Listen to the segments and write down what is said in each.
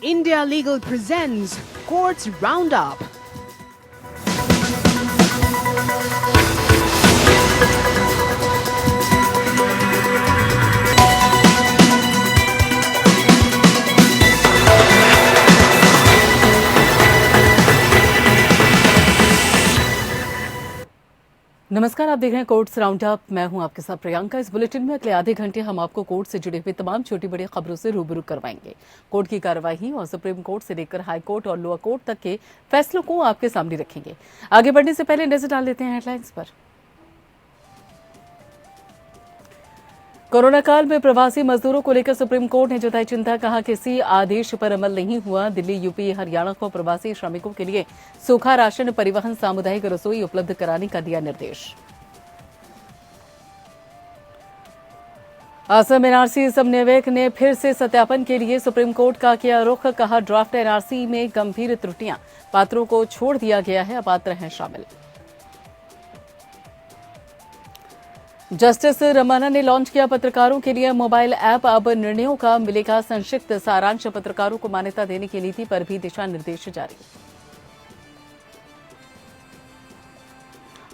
India Legal presents Courts Roundup. नमस्कार, आप देख रहे हैं कोर्ट्स राउंड अप। मैं हूं आपके साथ प्रियंका। इस बुलेटिन में अगले आधे घंटे हम आपको कोर्ट से जुड़े हुए तमाम छोटी बड़ी खबरों से रूबरू करवाएंगे। कोर्ट की कार्यवाही और सुप्रीम कोर्ट से लेकर हाई कोर्ट और लोअर कोर्ट तक के फैसलों को आपके सामने रखेंगे। आगे बढ़ने से पहले नजर डाल लेते हैं हेडलाइंस पर। कोरोना काल में प्रवासी मजदूरों को लेकर सुप्रीम कोर्ट ने जताई चिंता। कहा किसी आदेश पर अमल नहीं हुआ। दिल्ली, यूपी, हरियाणा को प्रवासी श्रमिकों के लिए सूखा राशन, परिवहन, सामुदायिक रसोई उपलब्ध कराने का दिया निर्देश। असम एनआरसी समन्वयक ने फिर से सत्यापन के लिए सुप्रीम कोर्ट का किया रुख। कहा ड्राफ्ट एनआरसी में गंभीर त्रुटियां, पात्रों को छोड़ दिया गया है, अपात्र हैं शामिल। जस्टिस रमन्ना ने लॉन्च किया पत्रकारों के लिए मोबाइल ऐप। अब निर्णयों का मिलेगा संक्षिप्त सारांश। पत्रकारों को मान्यता देने की नीति पर भी दिशा निर्देश जारी।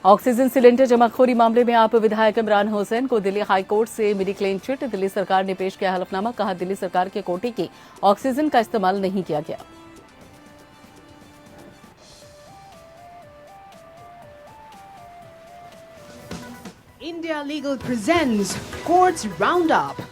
ऑक्सीजन सिलेंडर जमाखोरी मामले में आप विधायक इमरान हुसैन को दिल्ली हाईकोर्ट से मिली क्लीन चिट। दिल्ली सरकार ने पेश किया हलफनामा। कहा दिल्ली सरकार के कोटे की ऑक्सीजन का इस्तेमाल नहीं किया गया। India Legal presents Courts Roundup.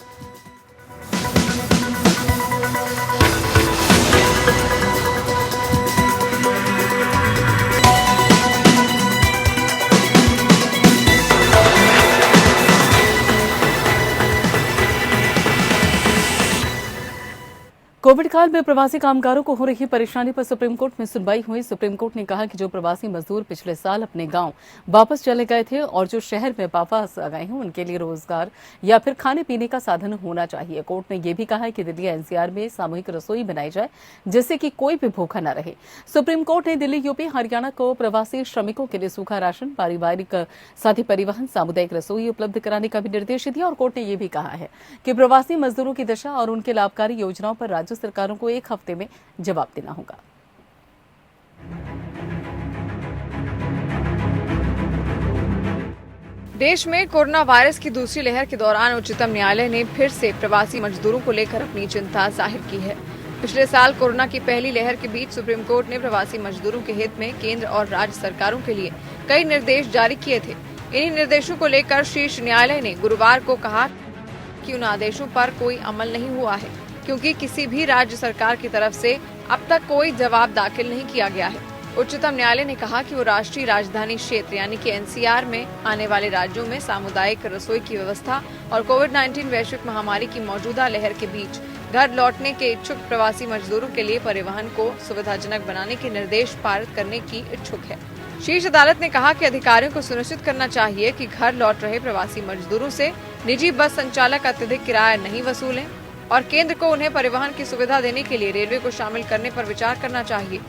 Covid काल में प्रवासी कामगारों को हो रही परेशानी पर सुप्रीम कोर्ट में सुनवाई हुई। सुप्रीम कोर्ट ने कहा कि जो प्रवासी मजदूर पिछले साल अपने गांव वापस चले गए थे और जो शहर में वापस आ गए हैं, उनके लिए रोजगार या फिर खाने पीने का साधन होना चाहिए। कोर्ट ने यह भी कहा है कि दिल्ली एनसीआर में सामूहिक रसोई बनाई जाए जिससे कि कोई भी भूखा न रहे। सुप्रीम कोर्ट ने दिल्ली, यूपी, हरियाणा को प्रवासी श्रमिकों के लिए सूखा राशन, पारिवारिक साथ ही परिवहन, सामुदायिक रसोई उपलब्ध कराने का भी निर्देश दिया। और कोर्ट ने यह भी कहा है कि प्रवासी मजदूरों की दशा और उनके लाभकारी योजनाओं पर राज्य सरकारों को 1 हफ्ते में जवाब देना होगा। देश में कोरोना वायरस की दूसरी लहर के दौरान उच्चतम न्यायालय ने फिर से प्रवासी मजदूरों को लेकर अपनी चिंता जाहिर की है। पिछले साल कोरोना की पहली लहर के बीच सुप्रीम कोर्ट ने प्रवासी मजदूरों के हित में केंद्र और राज्य सरकारों के लिए कई निर्देश जारी किए थे। इन्हीं निर्देशों को लेकर शीर्ष न्यायालय ने गुरुवार को कहा कि उन आदेशों पर कोई अमल नहीं हुआ है क्योंकि किसी भी राज्य सरकार की तरफ से अब तक कोई जवाब दाखिल नहीं किया गया है। उच्चतम न्यायालय ने कहा कि वो राष्ट्रीय राजधानी क्षेत्र यानी कि एनसीआर में आने वाले राज्यों में सामुदायिक रसोई की व्यवस्था और कोविड-19 वैश्विक महामारी की मौजूदा लहर के बीच घर लौटने के इच्छुक प्रवासी मजदूरों के लिए परिवहन को सुविधाजनक बनाने के निर्देश पारित करने की इच्छुक है। शीर्ष अदालत ने कहा कि अधिकारियों को सुनिश्चित करना चाहिए कि घर लौट रहे प्रवासी मजदूरों से निजी बस संचालक अत्यधिक किराया नहीं वसूलें और केंद्र को उन्हें परिवहन की सुविधा देने के लिए रेलवे को शामिल करने पर विचार करना चाहिए।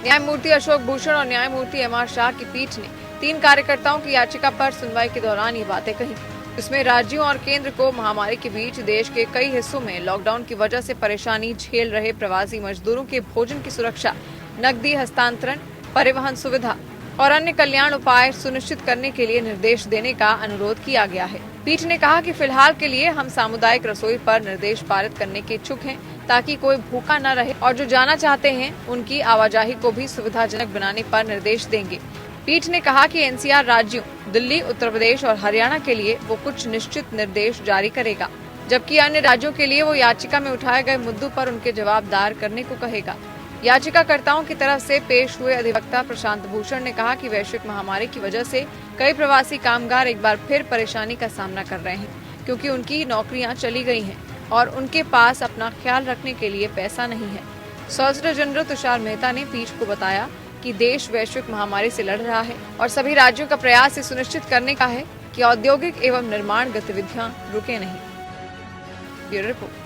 न्यायमूर्ति अशोक भूषण और न्यायमूर्ति एमआर शाह की पीठ ने 3 कार्यकर्ताओं की याचिका पर सुनवाई के दौरान ये बातें कही। इसमें राज्यों और केंद्र को महामारी के बीच देश के कई हिस्सों में लॉकडाउन की वजह से परेशानी झेल रहे प्रवासी मजदूरों के भोजन की सुरक्षा, नकदी हस्तांतरण, परिवहन सुविधा और अन्य कल्याण उपाय सुनिश्चित करने के लिए निर्देश देने का अनुरोध किया गया है। पीठ ने कहा कि फिलहाल के लिए हम सामुदायिक रसोई पर निर्देश पारित करने के इच्छुक हैं ताकि कोई भूखा न रहे और जो जाना चाहते हैं उनकी आवाजाही को भी सुविधाजनक बनाने पर निर्देश देंगे। पीठ ने कहा कि एनसीआर राज्यों दिल्ली, उत्तर प्रदेश और हरियाणा के लिए वो कुछ निश्चित निर्देश जारी करेगा, जबकि अन्य राज्यों के लिए वो याचिका में उठाए गए मुद्दों पर उनके जवाब दायर करने को कहेगा। याचिकाकर्ताओं की तरफ से पेश हुए अधिवक्ता प्रशांत भूषण ने कहा कि वैश्विक महामारी की वजह से कई प्रवासी कामगार एक बार फिर परेशानी का सामना कर रहे हैं क्योंकि उनकी नौकरियां चली गई हैं और उनके पास अपना ख्याल रखने के लिए पैसा नहीं है। सॉलिसिटर जनरल तुषार मेहता ने पीठ को बताया कि देश वैश्विक महामारी से लड़ रहा है और सभी राज्यों का प्रयास ये सुनिश्चित करने का है कि औद्योगिक एवं निर्माण गतिविधियां रुके नहीं। Bureau report.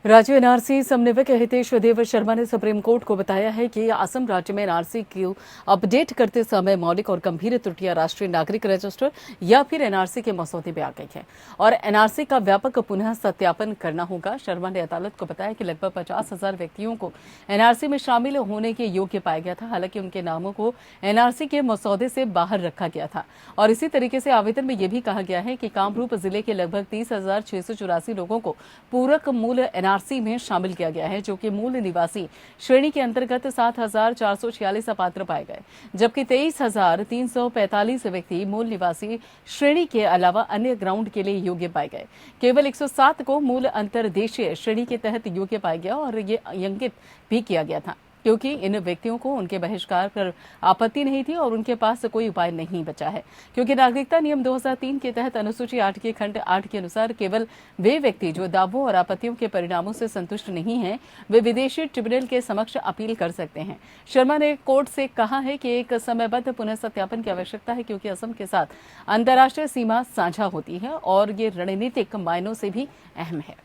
राज्य एनआरसी समन्वयक हितेश देव शर्मा ने सुप्रीम कोर्ट को बताया है कि असम राज्य में एनआरसी को अपडेट करते समय मौलिक और गंभीर त्रुटियां राष्ट्रीय नागरिक रजिस्टर या फिर एनआरसी के मसौदे में आ गई है और एनआरसी का व्यापक पुनः सत्यापन करना होगा। शर्मा ने अदालत को बताया कि लगभग 50,000 व्यक्तियों को एनआरसी में शामिल होने के योग्य पाया गया था, हालांकि उनके नामों को एनआरसी के मसौदे से बाहर रखा गया था। और इसी तरीके से आवेदन में यह भी कहा गया है कि कामरूप जिले के लगभग 30,684 लोगों को पूरक मूल एनआरसी में शामिल किया गया है, जो कि मूल निवासी श्रेणी के अंतर्गत 7,446 अपात्र पाए गए, जबकि 23,345 व्यक्ति मूल निवासी श्रेणी के अलावा अन्य ग्राउंड के लिए योग्य पाए गए। केवल 107 को मूल अंतर्देशीय श्रेणी के तहत योग्य पाया गया और ये अंकित भी किया गया था, क्योंकि इन व्यक्तियों को उनके बहिष्कार पर आपत्ति नहीं थी और उनके पास कोई उपाय नहीं बचा है, क्योंकि नागरिकता नियम 2003 के तहत अनुसूची 8 के खंड 8 के अनुसार केवल वे व्यक्ति जो दावों और आपत्तियों के परिणामों से संतुष्ट नहीं हैं, वे विदेशी ट्रिब्यूनल के समक्ष अपील कर सकते हैं। शर्मा ने कोर्ट से कहा है कि एक समयबद्ध पुनः सत्यापन की आवश्यकता है, क्योंकि असम के साथ अंतर्राष्ट्रीय सीमा साझा होती है और ये रणनीतिक मायनों से भी अहम है।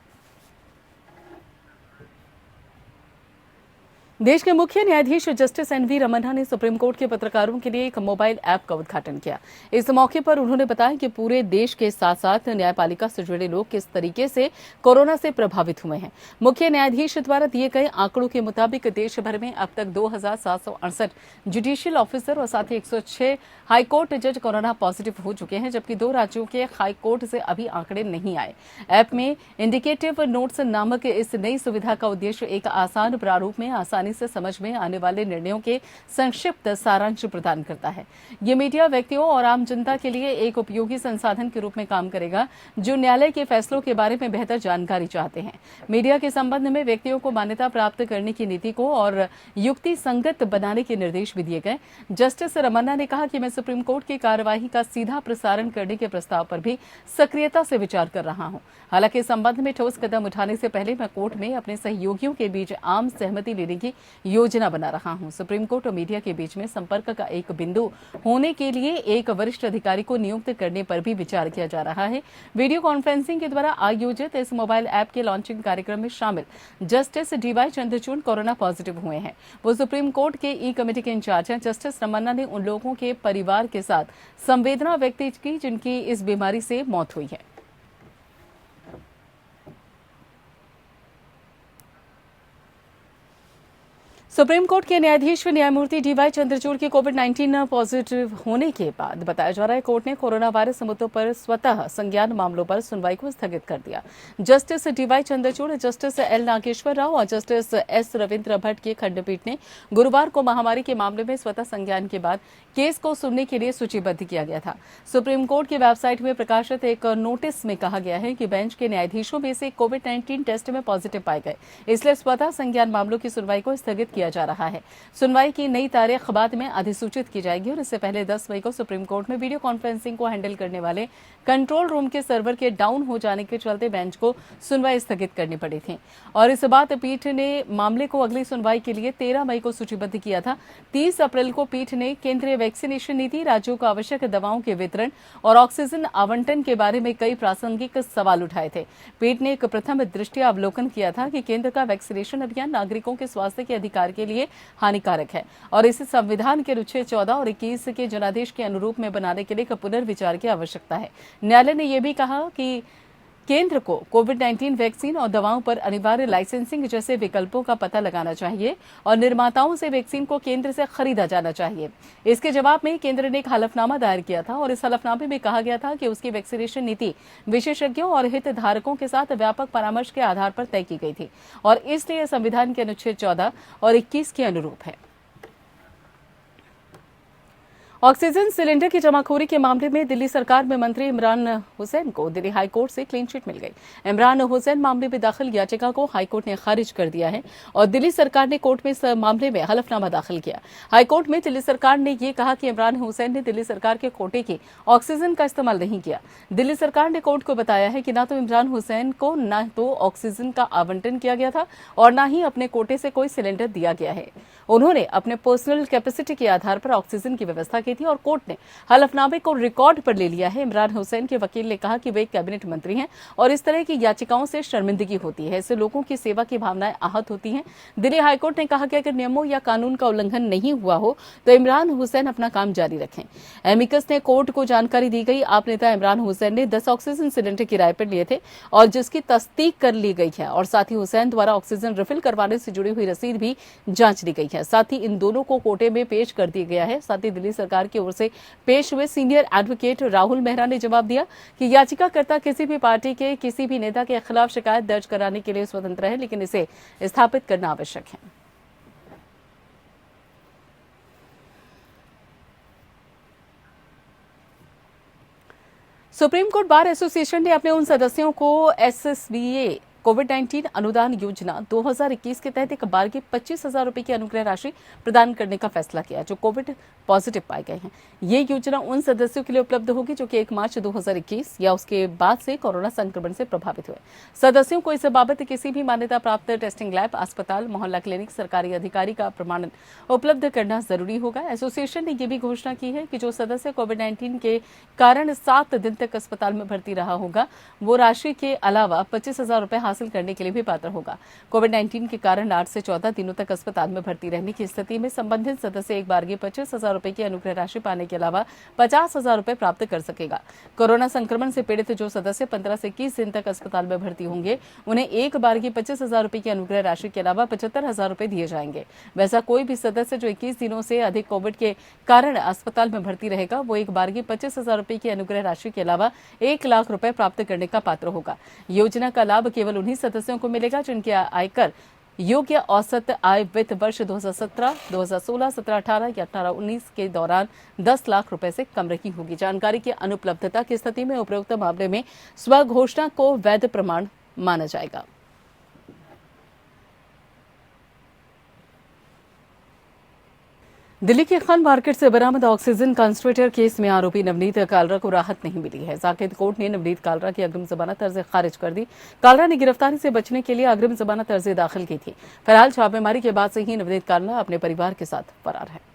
देश के मुख्य न्यायाधीश जस्टिस एनवी रमन्ना ने सुप्रीम कोर्ट के पत्रकारों के लिए एक मोबाइल ऐप का उद्घाटन किया। इस मौके पर उन्होंने बताया कि पूरे देश के साथ साथ न्यायपालिका से जुड़े लोग किस तरीके से कोरोना से प्रभावित हुए हैं। मुख्य न्यायाधीश द्वारा दिए गए आंकड़ों के मुताबिक देश भर में अब तक 2,768 जुडिशियल ऑफिसर और साथ ही 106 हाईकोर्ट जज कोरोना पॉजिटिव हो चुके हैं, जबकि 2 राज्यों के हाईकोर्ट से अभी आंकड़े नहीं आए। ऐप में इंडिकेटिव नोट्स नामक इस नई सुविधा का उद्देश्य एक आसान प्रारूप में आसानी से समझ में आने वाले निर्णयों के संक्षिप्त सारांश प्रदान करता है। ये मीडिया व्यक्तियों और आम जनता के लिए एक उपयोगी संसाधन के रूप में काम करेगा, जो न्यायालय के फैसलों के बारे में बेहतर जानकारी चाहते हैं। मीडिया के संबंध में व्यक्तियों को मान्यता प्राप्त करने की नीति को और युक्ति संगत बनाने के निर्देश भी दिए गए। जस्टिस रमन्ना ने कहा कि मैं सुप्रीम कोर्ट की कार्यवाही का सीधा प्रसारण करने के प्रस्ताव पर भी सक्रियता से विचार कर रहा हूं। हालांकि इस संबंध में ठोस कदम उठाने से पहले मैं कोर्ट में अपने सहयोगियों के बीच आम सहमति लेने की योजना बना रहा हूं। सुप्रीम कोर्ट और मीडिया के बीच में संपर्क का एक बिंदु होने के लिए एक वरिष्ठ अधिकारी को नियुक्त करने पर भी विचार किया जा रहा है। वीडियो कॉन्फ्रेंसिंग के द्वारा आयोजित इस मोबाइल ऐप के लॉन्चिंग कार्यक्रम में शामिल justice DY Chandrachud corona positive हुए हैं। वो सुप्रीम कोर्ट के ई कमेटी के इंचार्ज हैं। जस्टिस रमन्ना ने उन लोगों के परिवार के साथ संवेदना व्यक्त की जिनकी इस बीमारी से मौत हुई है। सुप्रीम कोर्ट के न्यायाधीश न्यायमूर्ति डीवाई चंद्रचूड़ के कोविड-19 पॉजिटिव होने के बाद बताया जा रहा है कोर्ट ने कोरोना वायरस मुद्दों पर स्वतः संज्ञान मामलों पर सुनवाई को स्थगित कर दिया। Justice DY Chandrachud, justice L Nageswara Rao और जस्टिस एस रविंद्र भट्ट की खंडपीठ ने गुरुवार को महामारी के मामले में स्वतः संज्ञान के बाद केस को सुनने के लिए सूचीबद्ध किया गया था। सुप्रीम कोर्ट की वेबसाइट में प्रकाशित एक नोटिस में कहा गया है कि बेंच के न्यायाधीशों में से कोविड-19 टेस्ट में पॉजिटिव पाए गए, इसलिए स्वतः संज्ञान मामलों की सुनवाई को स्थगित किया जा रहा है। सुनवाई की नई तारीख बाद में अधिसूचित की जाएगी और इससे पहले 10 मई को सुप्रीम कोर्ट में वीडियो कॉन्फ्रेंसिंग को हैंडल करने वाले कंट्रोल रूम के सर्वर के डाउन हो जाने के चलते बेंच को सुनवाई स्थगित करनी पड़ी थी और इस बात पीठ ने मामले को अगली सुनवाई के लिए 13 मई को सूचीबद्ध किया था। 30 अप्रैल को पीठ ने केंद्रीय वैक्सीनेशन नीति, राज्यों को आवश्यक दवाओं के वितरण और ऑक्सीजन आवंटन के बारे में कई प्रासंगिक सवाल उठाए थे। पीठ ने एक प्रथम दृष्टया अवलोकन किया था कि केंद्र का वैक्सीनेशन अभियान नागरिकों के स्वास्थ्य के अधिकार के लिए हानिकारक है और इसे संविधान के अनुच्छेद 14 और 21 के जनादेश के अनुरूप में बनाने के लिए पुनर्विचार की आवश्यकता है। न्यायालय ने यह भी कहा कि केंद्र को कोविड-19 वैक्सीन और दवाओं पर अनिवार्य लाइसेंसिंग जैसे विकल्पों का पता लगाना चाहिए और निर्माताओं से वैक्सीन को केंद्र से खरीदा जाना चाहिए। इसके जवाब में केंद्र ने एक हलफनामा दायर किया था और इस हलफनामे में कहा गया था कि उसकी वैक्सीनेशन नीति विशेषज्ञों और हितधारकों के साथ व्यापक परामर्श के आधार पर तय की गई थी और इसलिए संविधान के अनुच्छेद 14 और 21 के अनुरूप है। ऑक्सीजन सिलेंडर की जमाखोरी के मामले में दिल्ली सरकार में मंत्री इमरान हुसैन को दिल्ली हाईकोर्ट से क्लीन चिट मिल गई। इमरान हुसैन मामले में दाखिल याचिका को हाईकोर्ट ने खारिज कर दिया है और दिल्ली सरकार ने कोर्ट में इस मामले में हलफनामा दाखिल किया। हाईकोर्ट में दिल्ली सरकार ने यह कहा कि इमरान हुसैन ने दिल्ली सरकार के कोटे की ऑक्सीजन का इस्तेमाल नहीं किया। दिल्ली सरकार ने कोर्ट को बताया है कि न तो इमरान हुसैन को न तो ऑक्सीजन का आवंटन किया गया था और न ही अपने कोटे से कोई सिलेंडर दिया गया है। उन्होंने अपने पर्सनल कैपेसिटी के आधार पर ऑक्सीजन की व्यवस्था की की थी और कोर्ट ने हलफनामे को रिकॉर्ड पर ले लिया है। इमरान हुसैन के वकील ने कहा कि वे कैबिनेट मंत्री हैं और इस तरह की याचिकाओं से शर्मिंदगी होती है, इससे लोगों की सेवा की भावनाएं आहत होती हैं। दिल्ली हाईकोर्ट ने कहा कि अगर नियमों या कानून का उल्लंघन नहीं हुआ हो तो इमरान हुसैन अपना काम जारी रखें। एमिकस ने कोर्ट को जानकारी दी गई। आप नेता इमरान हुसैन ने 10 ऑक्सीजन सिलेंडर किराए पर लिए थे और जिसकी तस्दीक कर ली गई है और साथ ही हुसैन द्वारा ऑक्सीजन रिफिल करवाने से जुड़ी हुई रसीद भी जांच ली गई है। साथ ही इन दोनों को कोर्ट में पेश कर दिया गया है। साथ ही दिल्ली सरकार की ओर से पेश हुए सीनियर एडवोकेट राहुल मेहरा ने जवाब दिया कि याचिकाकर्ता किसी भी पार्टी के किसी भी नेता के खिलाफ शिकायत दर्ज कराने के लिए स्वतंत्र है, लेकिन इसे स्थापित करना आवश्यक है। सुप्रीम कोर्ट बार एसोसिएशन ने अपने उन सदस्यों को एसएसबीए कोविड-19 अनुदान योजना 2021 के तहत एक बार की 25,000 रुपए की अनुग्रह राशि प्रदान करने का फैसला किया जो कोविड पॉजिटिव पाए गए हैं। ये योजना उन सदस्यों के लिए उपलब्ध होगी जो कि 1 मार्च 2021 या उसके बाद से कोरोना संक्रमण से प्रभावित हुए। सदस्यों को इस बाबत किसी भी मान्यता प्राप्त टेस्टिंग लैब, अस्पताल, मोहल्ला क्लिनिक, सरकारी अधिकारी का प्रमाणन उपलब्ध करना जरूरी होगा। एसोसिएशन ने यह भी घोषणा की है कि जो सदस्य कोविड-19 के कारण 7 दिन तक अस्पताल में भर्ती रहा होगा वो राशि के अलावा 25,000 रुपए हासिल करने के लिए भी पात्र होगा। कोविड-19 के कारण 8 से 14 दिनों तक अस्पताल में भर्ती रहने की स्थिति में संबंधित सदस्य एक बार की 25,000 रुपए की अनुग्रह राशि पाने के अलावा 50,000 रुपए प्राप्त कर सकेगा। कोरोना संक्रमण से पीड़ित जो सदस्य 15 से 21 दिन तक अस्पताल में भर्ती होंगे उन्हें एक बार की 25,000 रुपए की अनुग्रह राशि के अलावा 75,000 रुपए दिए जाएंगे। वैसा कोई भी सदस्य जो 21 दिनों से अधिक कोविड के कारण अस्पताल में भर्ती रहेगा वो एक बार की 25,000 रुपए की अनुग्रह राशि के अलावा 1 लाख रुपए प्राप्त करने का पात्र होगा। योजना का लाभ केवल उन्हीं सदस्यों को मिलेगा जिनकी आयकर योग्य औसत आय वित्त वर्ष 2017, 2016, 17, 18 या 18, 19 के दौरान 10 लाख रुपए से कम रही होगी। जानकारी की अनुपलब्धता की स्थिति में उपरोक्त मामले में स्वघोषणा को वैध प्रमाण माना जाएगा। दिल्ली के खान मार्केट से बरामद ऑक्सीजन कंसंट्रेटर केस में आरोपी नवनीत कालरा को राहत नहीं मिली है। साकेत कोर्ट ने नवनीत कालरा की अग्रिम जमानत अर्जी खारिज कर दी। कालरा ने गिरफ्तारी से बचने के लिए अग्रिम जमानत अर्जी दाखिल की थी। फिलहाल छापेमारी के बाद से ही नवनीत कालरा अपने परिवार के साथ फरार है।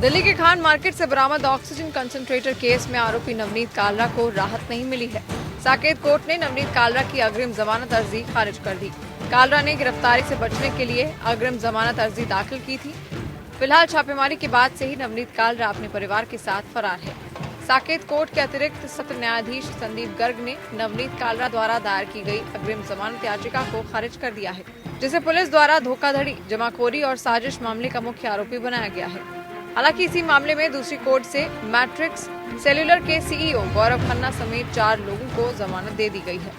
दिल्ली के खान मार्केट से बरामद ऑक्सीजन कंसंट्रेटर केस में आरोपी नवनीत कालरा को राहत नहीं मिली है। साकेत कोर्ट ने नवनीत कालरा की अग्रिम जमानत अर्जी खारिज कर दी। कालरा ने गिरफ्तारी से बचने के लिए अग्रिम जमानत अर्जी दाखिल की थी। फिलहाल छापेमारी के बाद से ही नवनीत कालरा अपने परिवार के साथ फरार है। साकेत कोर्ट के अतिरिक्त सत्र न्यायाधीश संदीप गर्ग ने नवनीत कालरा द्वारा दायर की गई अग्रिम जमानत याचिका को खारिज कर दिया है, जिसे पुलिस द्वारा धोखाधड़ी, जमाखोरी और साजिश मामले का मुख्य आरोपी बनाया गया है। हालांकि इसी मामले में दूसरी कोर्ट से मैट्रिक्स सेल्यूलर के सीईओ गौरव खन्ना समेत 4 लोगों को जमानत दे दी गई है।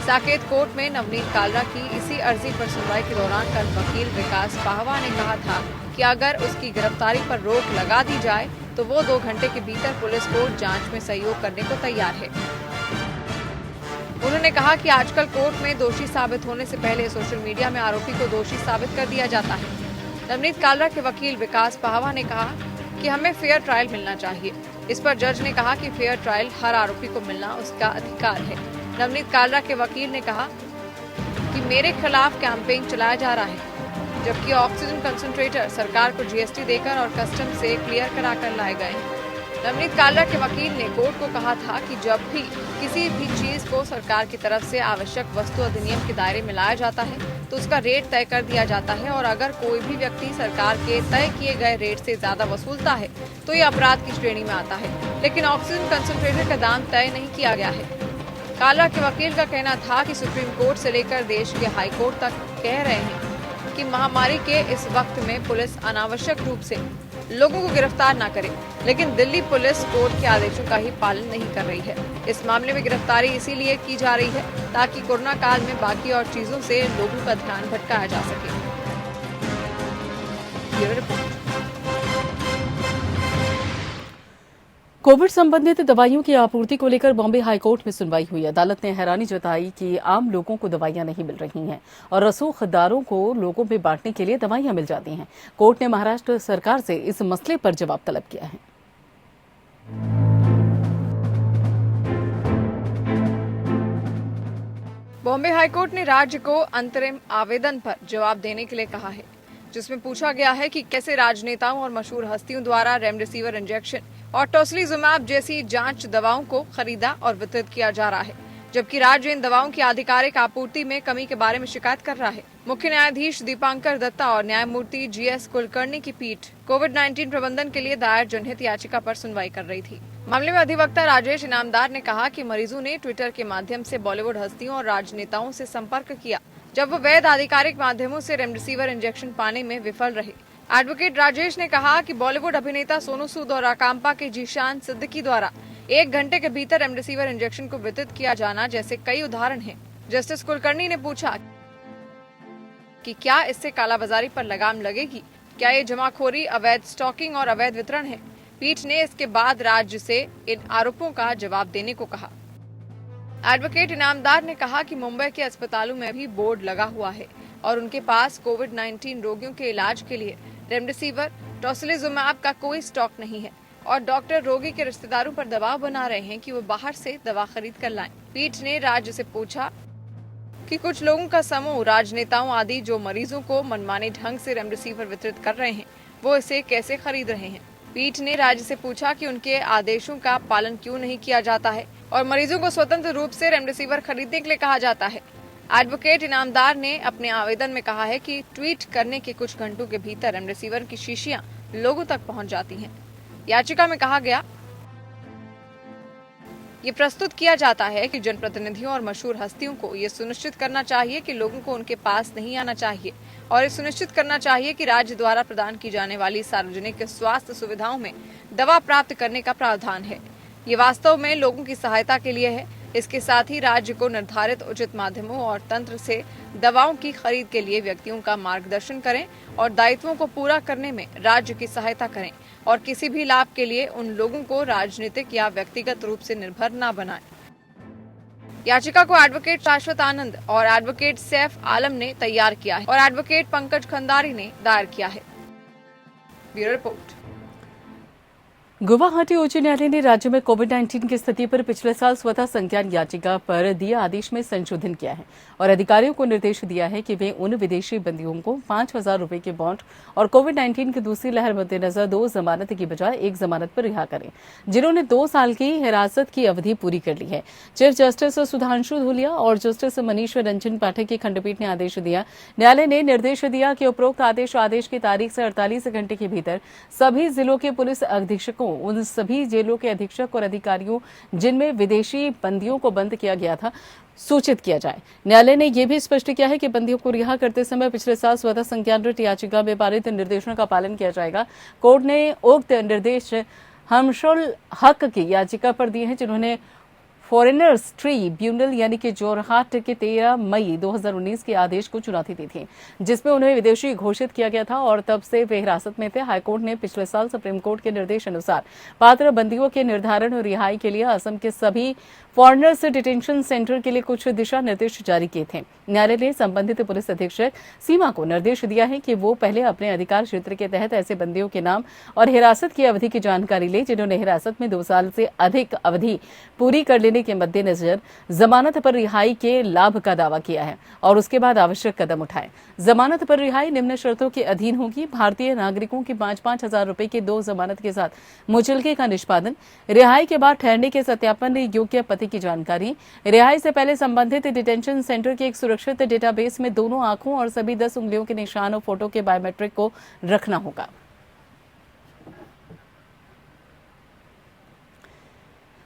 साकेत कोर्ट में नवनीत कालरा की इसी अर्जी पर सुनवाई के दौरान कल वकील विकास पाहवा ने कहा था कि अगर उसकी गिरफ्तारी पर रोक लगा दी जाए तो वो 2 घंटे के भीतर पुलिस को जांच में सहयोग करने को तैयार है। उन्होंने कहा कि आजकल कोर्ट में दोषी साबित होने से पहले सोशल मीडिया में आरोपी को दोषी साबित कर दिया जाता है। नवनीत कालरा के वकील विकास पाहवा ने कहा कि हमें फेयर ट्रायल मिलना चाहिए। इस पर जज ने कहा कि फेयर ट्रायल हर आरोपी को मिलना उसका अधिकार है। नवनीत कालरा के वकील ने कहा कि मेरे खिलाफ कैंपेन चलाया जा रहा है, जबकि ऑक्सीजन कंसंट्रेटर सरकार को जीएसटी देकर और कस्टम से क्लियर कराकर लाए गए हैं। नवनीत कालरा के वकील ने कोर्ट को कहा था कि जब भी किसी भी चीज को सरकार की तरफ से आवश्यक वस्तु अधिनियम के दायरे में लाया जाता है तो उसका रेट तय कर दिया जाता है और अगर कोई भी व्यक्ति सरकार के तय किए गए रेट से ज्यादा वसूलता है तो ये अपराध की श्रेणी में आता है। लेकिन ऑक्सीजन कंसंट्रेटर का दाम तय नहीं किया गया है। कालरा के वकील का कहना था कि सुप्रीम कोर्ट से लेकर देश के हाई कोर्ट तक कह रहे हैं कि महामारी के इस वक्त में पुलिस अनावश्यक रूप से लोगों को गिरफ्तार न करे, लेकिन दिल्ली पुलिस कोर्ट के आदेशों का ही पालन नहीं कर रही है। इस मामले में गिरफ्तारी इसीलिए की जा रही है ताकि कोरोना काल में बाकी और चीजों से लोगों का ध्यान भटकाया जा सके। Bureau report. कोविड संबंधित दवाइयों की आपूर्ति को लेकर बॉम्बे हाईकोर्ट में सुनवाई हुई। अदालत ने हैरानी जताई कि आम लोगों को दवाइयां नहीं मिल रही हैं और रसूखदारों को लोगों में बांटने के लिए दवाइयां मिल जाती हैं। कोर्ट ने महाराष्ट्र सरकार से इस मसले पर जवाब तलब किया है। बॉम्बे हाईकोर्ट ने राज्य को अंतरिम आवेदन पर जवाब देने के लिए कहा है, जिसमें पूछा गया है कि कैसे राजनेताओं और मशहूर हस्तियों द्वारा रेमडेसिविर इंजेक्शन और टोसिलीजुमैब जैसी जांच दवाओं को खरीदा और वितरित किया जा रहा है, जबकि राज्य इन दवाओं की आधिकारिक आपूर्ति में कमी के बारे में शिकायत कर रहा है। मुख्य न्यायाधीश दीपांकर दत्ता और न्यायमूर्ति जीएस कुलकर्णी की पीठ कोविड-19 प्रबंधन के लिए दायर जनहित याचिका पर सुनवाई कर रही थी। मामले में अधिवक्ता राजेश इनामदार ने कहा कि मरीजों ने ट्विटर के माध्यम से बॉलीवुड हस्तियों और राजनेताओं से संपर्क किया, जब वो वैध आधिकारिक माध्यमों से रेमडेसिविर इंजेक्शन पाने में विफल रहे। एडवोकेट राजेश ने कहा कि बॉलीवुड अभिनेता सोनू सूद और अकांपा के जीशान सिद्दीकी द्वारा 1 घंटे के भीतर रेमडेसिविर इंजेक्शन को वितरित किया जाना जैसे कई उदाहरण हैं। जस्टिस कुलकर्णी ने पूछा कि क्या इससे कालाबाजारी पर लगाम लगेगी? क्या ये जमाखोरी, अवैध स्टॉकिंग और अवैध वितरण है? पीठ ने इसके बाद राज्य से इन आरोपों का जवाब देने को कहा। एडवोकेट इनामदार ने कहा कि मुंबई के अस्पतालों में भी बोर्ड लगा हुआ है और उनके पास कोविड-19 रोगियों के इलाज के लिए रेमडेसिविर, टोसिलीजुमैब का कोई स्टॉक नहीं है और डॉक्टर रोगी के रिश्तेदारों पर दबाव बना रहे हैं कि वो बाहर से दवा खरीद कर लाएं। पीठ ने राज्य से पूछा कि कुछ लोगों का समूह, राजनेताओं आदि जो मरीजों को मनमाने ढंग से रेमडेसिविर वितरित कर रहे हैं, वो इसे कैसे खरीद रहे हैं। पीठ ने राज्य से पूछा कि उनके आदेशों का पालन क्यों नहीं किया जाता है और मरीजों को स्वतंत्र रूप से रेमडेसिविर खरीदने के लिए कहा जाता है। एडवोकेट इनामदार ने अपने आवेदन में कहा है कि ट्वीट करने के कुछ घंटों के भीतर रेमडेसिविर की शीशियां लोगों तक पहुंच जाती हैं। याचिका में कहा गया, ये प्रस्तुत किया जाता है कि जनप्रतिनिधियों और मशहूर हस्तियों को ये सुनिश्चित करना चाहिए कि लोगों को उनके पास नहीं आना चाहिए और ये सुनिश्चित करना चाहिए कि राज्य द्वारा प्रदान की जाने वाली सार्वजनिक स्वास्थ्य सुविधाओं में दवा प्राप्त करने का प्रावधान है। ये वास्तव में लोगों की सहायता के लिए है। इसके साथ ही राज्य को निर्धारित उचित माध्यमों और तंत्र से दवाओं की खरीद के लिए व्यक्तियों का मार्गदर्शन करें और दायित्वों को पूरा करने में राज्य की सहायता करें और किसी भी लाभ के लिए उन लोगों को राजनीतिक या व्यक्तिगत रूप से निर्भर न बनाएं। याचिका को एडवोकेट शाश्वत आनंद और एडवोकेट सैफ आलम ने तैयार किया है और एडवोकेट पंकज खंदारी ने दायर किया है। Bureau report. गुवाहाटी उच्च न्यायालय ने राज्य में कोविड-19 की स्थिति पर पिछले साल स्वतः संज्ञान याचिका पर दिए आदेश में संशोधन किया है और अधिकारियों को निर्देश दिया है कि वे उन विदेशी बंदियों को 5,000 रुपए के बॉन्ड और कोविड-19 की दूसरी लहर मद्देनजर 2 जमानत की बजाय 1 जमानत पर रिहा करें, जिन्होंने 2 साल की हिरासत की अवधि पूरी कर ली है। चीफ जस्टिस सुधांशु धूलिया और जस्टिस मनीष रंजन पाठक की खंडपीठ ने आदेश दिया। न्यायालय ने निर्देश दिया कि उपरोक्त आदेश की तारीख से 48 घंटे के भीतर सभी जिलों के पुलिस अधीक्षकों, उन सभी जेलों के अधीक्षक और अधिकारियों जिनमें विदेशी बंदियों को बंद किया गया था, सूचित किया जाए। न्यायालय ने यह भी स्पष्ट किया है कि बंदियों को रिहा करते समय पिछले साल स्वतः संज्ञान रिट याचिका में पारित निर्देशों का पालन किया जाएगा। कोर्ट ने उक्त निर्देश हमशुल हक की याचिका पर दिए हैं, जिन्होंने फॉरेनर्स ट्रिब्यूनल यानी कि जोरहाट के 13 मई 2019 के आदेश को चुनौती दी थी, जिसमें उन्हें विदेशी घोषित किया गया था और तब से वे हिरासत में थे। हाईकोर्ट ने पिछले साल सुप्रीम कोर्ट के निर्देश अनुसार पात्र बंदियों के निर्धारण और रिहाई के लिए असम के सभी फॉरेनर्स डिटेंशन सेंटर के लिए कुछ दिशा निर्देश जारी किए थे। न्यायालय ने संबंधित पुलिस अधीक्षक सीमा को निर्देश दिया है कि वो पहले अपने अधिकार क्षेत्र के तहत ऐसे बंदियों के नाम और हिरासत की अवधि की जानकारी ले जिन्होंने हिरासत में 2 साल से अधिक अवधि पूरी कर लेने के मद्देनजर जमानत पर रिहाई के लाभ का दावा किया है और उसके बाद आवश्यक कदम उठाए। जमानत पर रिहाई निम्न शर्तों के अधीन होगी: भारतीय नागरिकों की 5-5 हजार रुपए की 2 जमानत के साथ मुचलके का निष्पादन, रिहाई के बाद ठहरने के सत्यापन योग्य पते की जानकारी, रिहाई से पहले संबंधित डिटेंशन सेंटर के एक सुरक्षित डेटाबेस में दोनों आंखों और सभी 10 उंगलियों के निशान और फोटो के बायोमेट्रिक को रखना होगा।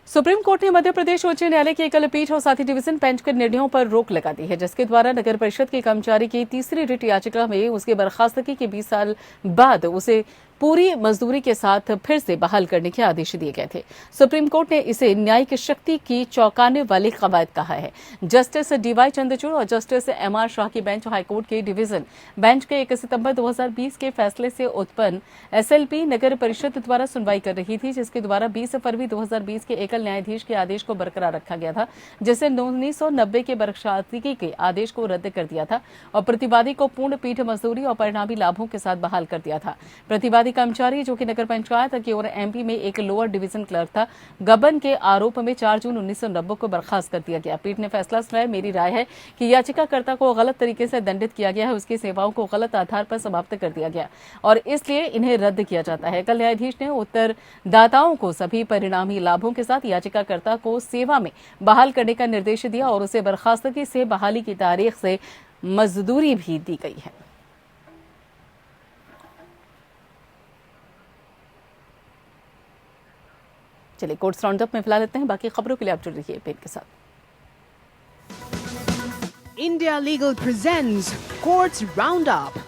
सुप्रीम कोर्ट ने मध्य प्रदेश उच्च न्यायालय की एकल पीठ और साथ ही डिवीजन बेंच के निर्णयों पर रोक लगा दी है, जिसके द्वारा नगर परिषद के कर्मचारी की तीसरी रिट याचिका में उसकी बर्खास्तगी के 20 साल बाद उसे पूरी मजदूरी के साथ फिर से बहाल करने के आदेश दिए गए थे। सुप्रीम कोर्ट ने इसे न्यायिक शक्ति की चौंकाने वाली कवायद कहा है। जस्टिस डीवाई चंद्रचूड़ और जस्टिस एमआर शाह की बेंच हाईकोर्ट के डिवीजन बेंच के 1 सितंबर 2020 के फैसले से उत्पन्न एसएलपी नगर परिषद द्वारा सुनवाई कर रही थी, जिसके द्वारा 20 फरवरी 2020 के एकल न्यायाधीश के आदेश को बरकरार रखा गया था, जिसे 1990 के बर्खास्तगी के आदेश को रद्द कर दिया था और प्रतिवादी को पूर्ण पीठ मजदूरी और परिणामी लाभों के साथ बहाल कर दिया था। प्रतिवादी कर्मचारी, जो कि नगर पंचायत की ओर एमपी में एक लोअर डिवीजन क्लर्क था, गबन के आरोप में 4 जून 1990 को बर्खास्त कर दिया गया। पीठ ने फैसला सुनाया, मेरी राय है कि याचिकाकर्ता को गलत तरीके से दंडित किया गया है, उसकी सेवाओं को गलत आधार पर समाप्त कर दिया गया और इसलिए इन्हें रद्द किया जाता है। कल न्यायाधीश ने उत्तरदाताओं को सभी परिणामी लाभों के साथ याचिकाकर्ता को सेवा में बहाल करने का निर्देश दिया और उसे बर्खास्तगी से बहाली की तारीख से मजदूरी भी दी गई है। चलिए कोर्ट्स राउंडअप में फिलहाल लेते हैं, बाकी खबरों के लिए आप जुड़ रहिए पेन के साथ। India Legal presents Courts Roundup.